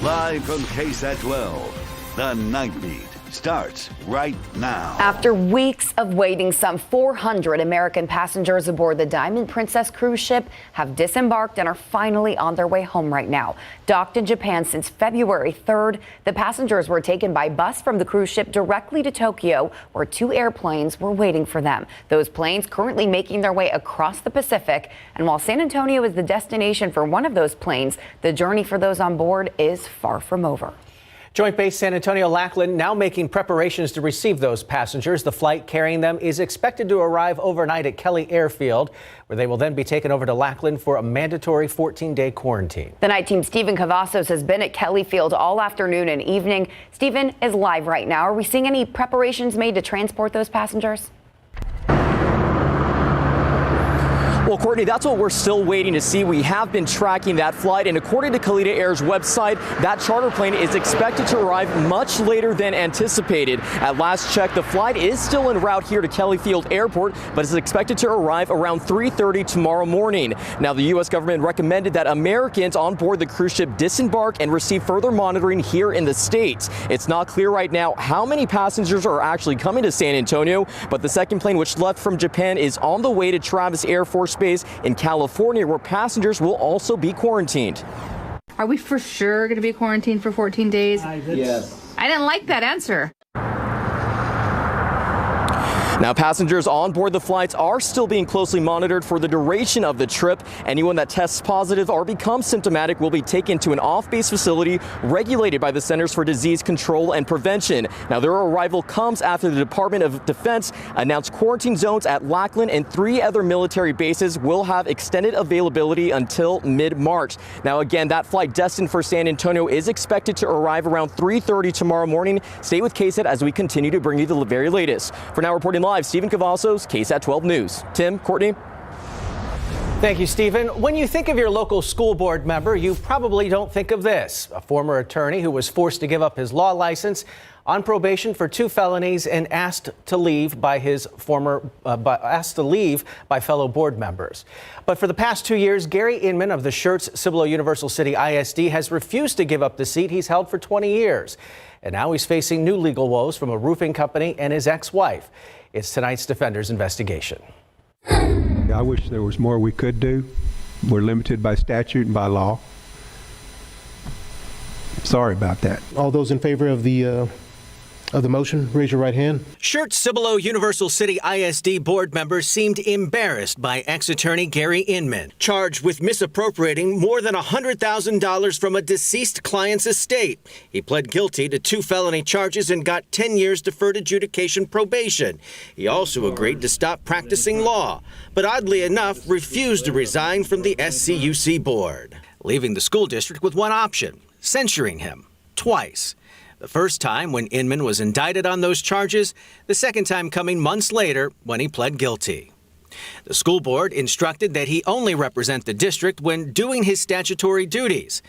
Live from KSAT12, the Nightbeat starts right now. After weeks of waiting, some 400 American passengers aboard the Diamond Princess cruise ship have disembarked and are finally on their way home right now. Docked in Japan since February 3rd, the passengers were taken by bus from the cruise ship directly to Tokyo, where 2 airplanes were waiting for them. Those planes currently making their way across the Pacific. And while San Antonio is the destination for one of those planes, the journey for those on board is far from over. Joint Base San Antonio-Lackland now making preparations to receive those passengers. The flight carrying them is expected to arrive overnight at Kelly Airfield, where they will then be taken over to Lackland for a mandatory 14-day quarantine. The night team Stephen Cavazos has been at Kelly Field all afternoon and evening. Stephen is live right now. Are we seeing any preparations made to transport those passengers? Well, Courtney, that's what we're still waiting to see. We have been tracking that flight, and according to Kalitta Air's website, that charter plane is expected to arrive much later than anticipated. At last check, the flight is still en route here to Kelly Field Airport, but is expected to arrive around 3:30 tomorrow morning. Now, the U.S. government recommended that Americans on board the cruise ship disembark and receive further monitoring here in the States. It's not clear right now how many passengers are actually coming to San Antonio, but the second plane, which left from Japan, is on the way to Travis Air Force Base in California, where passengers will also be quarantined. Are we for sure going to be quarantined for 14 days? Yes. I didn't like that answer. Now, passengers on board the flights are still being closely monitored for the duration of the trip. Anyone that tests positive or becomes symptomatic will be taken to an off-base facility regulated by the Centers for Disease Control and Prevention. Now, their arrival comes after the Department of Defense announced quarantine zones at Lackland and 3 other military bases will have extended availability until mid-March. Now, again, that flight destined for San Antonio is expected to arrive around 3:30 tomorrow morning. Stay with KSAT as we continue to bring you the very latest. For now, reporting live, Stephen Cavazos, KSAT12 News. Tim, Courtney. Thank you, Stephen. When you think of your local school board member, you probably don't think of this. A former attorney who was forced to give up his law license on probation for 2 felonies and asked to leave by fellow board members. But for the past 2 years, Gary Inman of the Schertz Cibolo Universal City ISD has refused to give up the seat he's held for 20 years. And now he's facing new legal woes from a roofing company and his ex-wife. It's tonight's Defender's investigation. I wish there was more we could do. We're limited by statute and by law. Sorry about that. All those in favor of the motion, raise your right hand. Schertz Cibolo Universal City ISD board members seemed embarrassed by ex-attorney Gary Inman, charged with misappropriating more than $100,000 from a deceased client's estate. He pled guilty to 2 felony charges and got 10 years deferred adjudication probation. He also agreed to stop practicing law, but oddly enough refused to resign from the SCUC board, leaving the school district with one option: censuring him twice. The first time when Inman was indicted on those charges, the second time coming months later when he pled guilty. The school board instructed that he only represent the district when doing his statutory duties.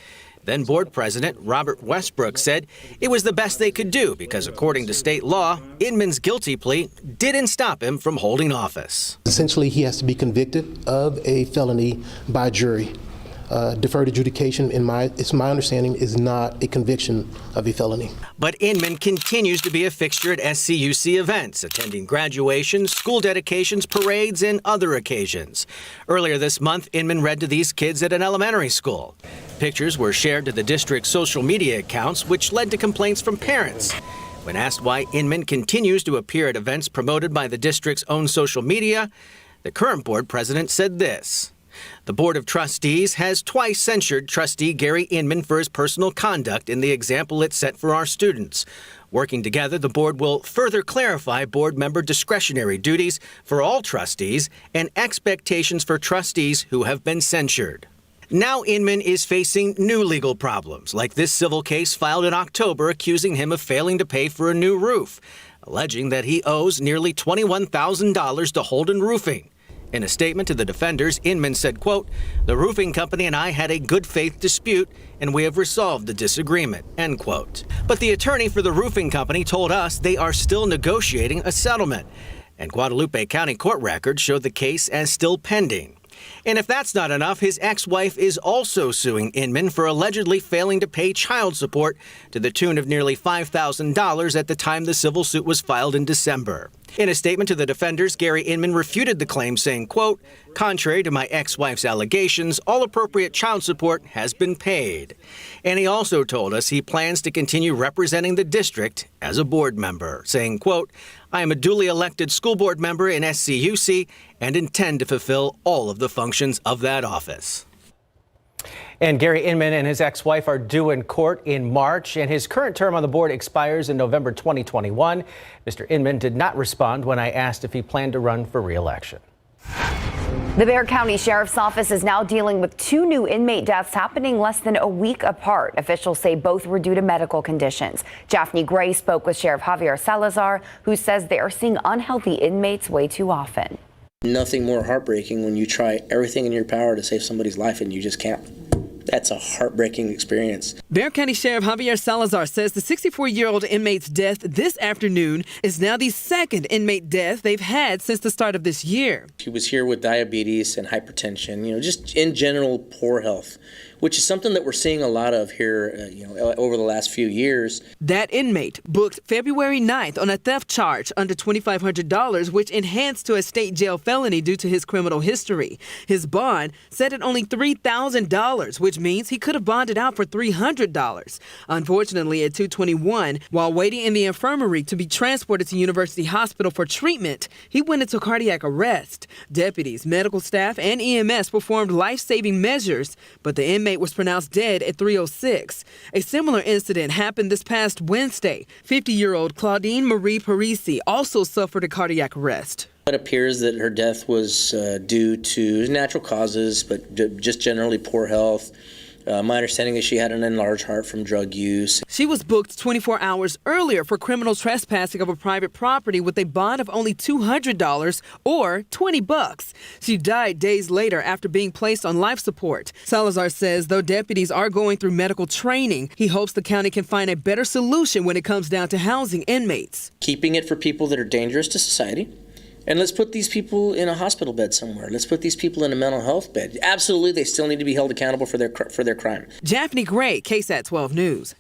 Then board president Robert Westbrook said it was the best they could do because, according to state law, Inman's guilty plea didn't stop him from holding office. Essentially, he has to be convicted of a felony by jury. Deferred adjudication, it's my understanding, is not a conviction of a felony. But Inman continues to be a fixture at SCUC events, attending graduations, school dedications, parades, and other occasions. Earlier this month, Inman read to these kids at an elementary school. Pictures were shared to the district's social media accounts, which led to complaints from parents. When asked why Inman continues to appear at events promoted by the district's own social media, the current board president said this: "The Board of Trustees has twice censured trustee Gary Inman for his personal conduct in the example it set for our students. Working together, the board will further clarify board member discretionary duties for all trustees and expectations for trustees who have been censured." Now Inman is facing new legal problems, like this civil case filed in October accusing him of failing to pay for a new roof, alleging that he owes nearly $21,000 to Holden Roofing. In a statement to the defenders, Inman said, quote, "The roofing company and I had a good faith dispute and we have resolved the disagreement," end quote. But the attorney for the roofing company told us they are still negotiating a settlement, and Guadalupe County court records showed the case as still pending. And if that's not enough, his ex-wife is also suing Inman for allegedly failing to pay child support to the tune of nearly $5,000 at the time the civil suit was filed in December. In a statement to the defenders, Gary Inman refuted the claim, saying, quote, "Contrary to my ex-wife's allegations, all appropriate child support has been paid." And he also told us he plans to continue representing the district as a board member, saying, quote, "I am a duly elected school board member in SCUC and intend to fulfill all of the functions of that office." And Gary Inman and his ex-wife are due in court in March, and his current term on the board expires in November 2021. Mr. Inman did not respond when I asked if he planned to run for re-election. The Bexar County Sheriff's Office is now dealing with 2 new inmate deaths happening less than a week apart. Officials say both were due to medical conditions. Japhanie Gray spoke with Sheriff Javier Salazar, who says they are seeing unhealthy inmates way too often. Nothing more heartbreaking when you try everything in your power to save somebody's life and you just can't. That's a heartbreaking experience. Bexar County Sheriff Javier Salazar says the 64-year-old inmate's death this afternoon is now the second inmate death they've had since the start of this year. He was here with diabetes and hypertension, just in general poor health, which is something that we're seeing a lot of here, over the last few years. That inmate booked February 9th on a theft charge under $2,500, which enhanced to a state jail felony due to his criminal history. His bond set at only $3,000, which means he could have bonded out for $300. Unfortunately, at 2:21, while waiting in the infirmary to be transported to University Hospital for treatment, he went into cardiac arrest. Deputies, medical staff, and EMS performed life-saving measures, but the inmate was pronounced dead at 3:06. A similar incident happened this past Wednesday. 50-year-old Claudine Marie Parisi also suffered a cardiac arrest. It appears that her death was due to natural causes, but just generally poor health. My understanding is she had an enlarged heart from drug use. She was booked 24 hours earlier for criminal trespassing of a private property with a bond of only $200 or $20. She died days later after being placed on life support. Salazar says though deputies are going through medical training, he hopes the county can find a better solution when it comes down to housing inmates. Keeping it for people that are dangerous to society. And let's put these people in a hospital bed somewhere. Let's put these people in a mental health bed. Absolutely, they still need to be held accountable for their crime. Japhanie Gray, KSAT12 News.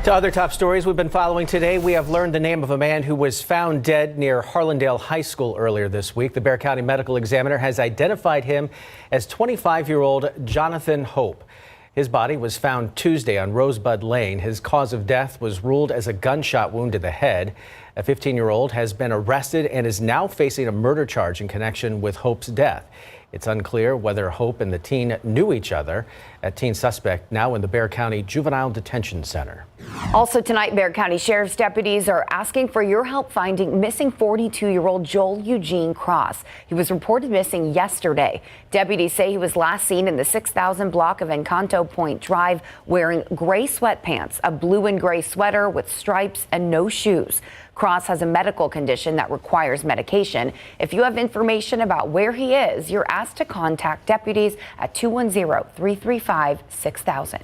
To other top stories we've been following today, we have learned the name of a man who was found dead near Harlandale High School earlier this week. The Bexar County Medical Examiner has identified him as 25-year-old Jonathan Hope. His body was found Tuesday on Rosebud Lane. His cause of death was ruled as a gunshot wound to the head. A 15-year-old has been arrested and is now facing a murder charge in connection with Hope's death. It's unclear whether Hope and the teen knew each other. That teen suspect now in the Bexar County Juvenile Detention Center. Also tonight, Bexar County Sheriff's deputies are asking for your help finding missing 42-year-old Joel Eugene Cross. He was reported missing yesterday. Deputies say he was last seen in the 6000 block of Encanto Point Drive wearing gray sweatpants, a blue and gray sweater with stripes, and no shoes. Cross has a medical condition that requires medication. If you have information about where he is, you're asked to contact deputies at 210-335-6000.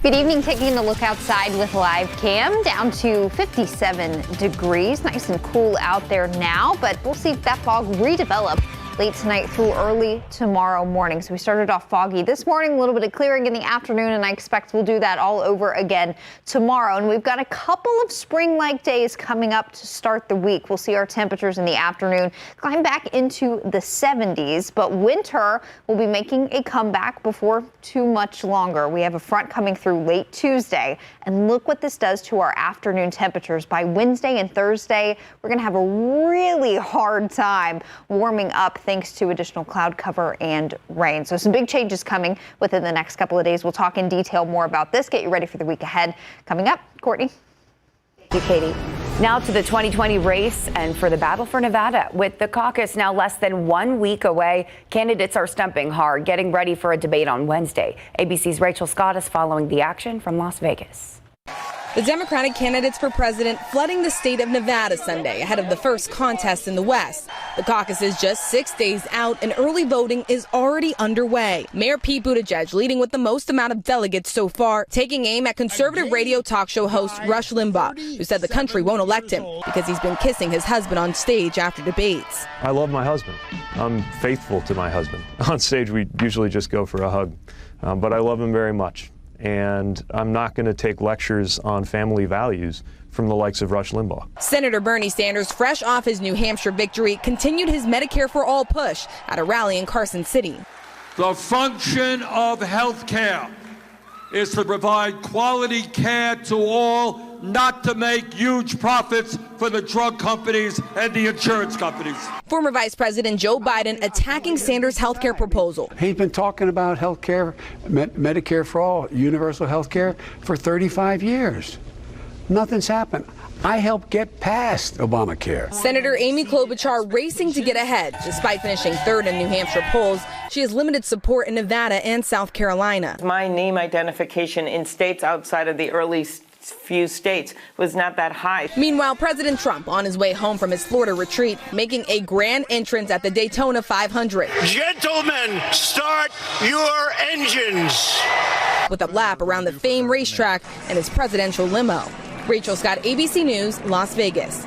Good evening. Taking a look outside with live cam, down to 57 degrees. Nice and cool out there now, but we'll see if that fog redevelops late tonight through early tomorrow morning. So we started off foggy this morning, a little bit of clearing in the afternoon, and I expect we'll do that all over again tomorrow. And we've got a couple of spring-like days coming up to start the week. We'll see our temperatures in the afternoon climb back into the 70s, but winter will be making a comeback before too much longer. We have a front coming through late Tuesday, and look what this does to our afternoon temperatures. By Wednesday and Thursday, we're going to have a really hard time warming up thanks to additional cloud cover and rain. So some big changes coming within the next couple of days. We'll talk in detail more about this. Get you ready for the week ahead. Coming up, Courtney. Thank you, Katie. Now to the 2020 race and for the battle for Nevada. With the caucus now less than 1 week away, candidates are stumping hard, getting ready for a debate on Wednesday. ABC's Rachel Scott is following the action from Las Vegas. The Democratic candidates for president flooding the state of Nevada Sunday ahead of the first contest in the West. The caucus is just 6 days out and early voting is already underway. Mayor Pete Buttigieg leading with the most amount of delegates so far, taking aim at conservative radio talk show host Rush Limbaugh, who said the country won't elect him because he's been kissing his husband on stage after debates. I love my husband. I'm faithful to my husband. On stage, we usually just go for a hug, but I love him very much. And I'm not going to take lectures on family values from the likes of Rush Limbaugh. Senator Bernie Sanders, fresh off his New Hampshire victory, continued his Medicare for All push at a rally in Carson City. The function of health care is to provide quality care to all, not to make huge profits for the drug companies and the insurance companies. Former Vice President Joe Biden attacking Sanders' health care proposal. He's been talking about health care, Medicare for all, universal health care for 35 years. Nothing's happened. I helped get past Obamacare. Senator Amy Klobuchar racing to get ahead. Despite finishing third in New Hampshire polls, she has limited support in Nevada and South Carolina. My name identification in states outside of the early few states was not that high. Meanwhile, President Trump on his way home from his Florida retreat, making a grand entrance at the Daytona 500. Gentlemen, start your engines. With a lap around the famed racetrack and his presidential limo. Rachel Scott, ABC News, Las Vegas.